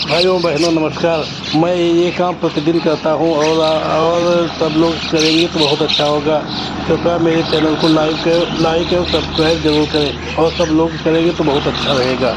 भाइयों बहनों नमस्कार। मैं ये काम प्रतिदिन करता हूँ और सब लोग करेंगे तो बहुत अच्छा होगा। कृपया मेरे चैनल को लाइक और सब्सक्राइब जरूर करें और सब लोग करेंगे तो बहुत अच्छा रहेगा।